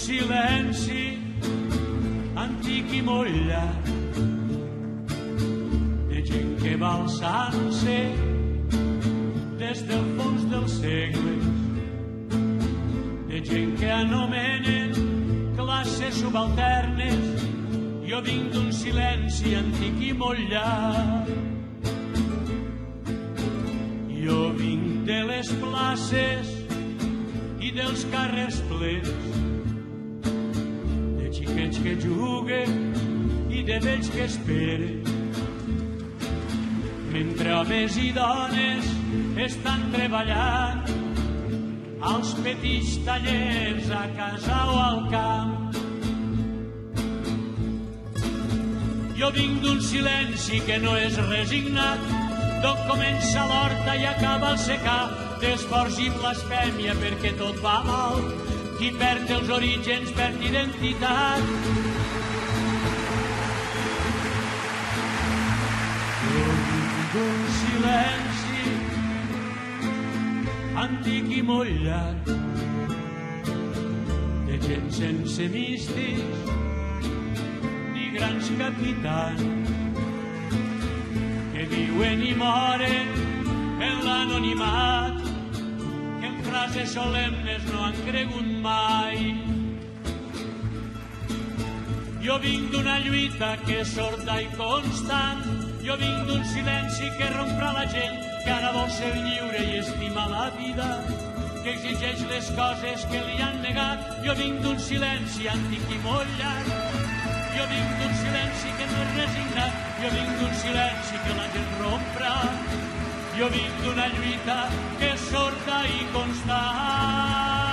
silenci antic i molt llarg de gent que va alçant-se des del fons dels segles, de gent que anomenen classes subalternes. Jo vinc d'un silenci antic i molt llarg. Jo vinc de les places i dels carrers plens, de xiquets que juguen i de vells que esperen, mentre homes i dones estan treballant als petits tallers a casa o al camp. Jo vinc d'un silenci que no és resignat, d'on comença l'horta i acaba el secà, d'esforç i blasfèmia perquè tot va mal. Qui perd els orígens perd identitat. Jo vinc d'un silenci antic i molt llarg, de gent sense místics ni grans capitans, que viuen i moren en l'anonimat, que en frases solemnes no han cregut mai. Jo vinc d'una lluita que és sorda i constant, jo vinc d'un silenci que romprà la gent que ara vol ser lliure i estima la vida, que exigeix les coses que li han negat. Jo vinc d'un silenci antic i molt llarg, jo vinc d'un silenci que no és resignat, jo vinc d'un silenci que la gent romprà, jo vinc d'una lluita que és sorda i constant.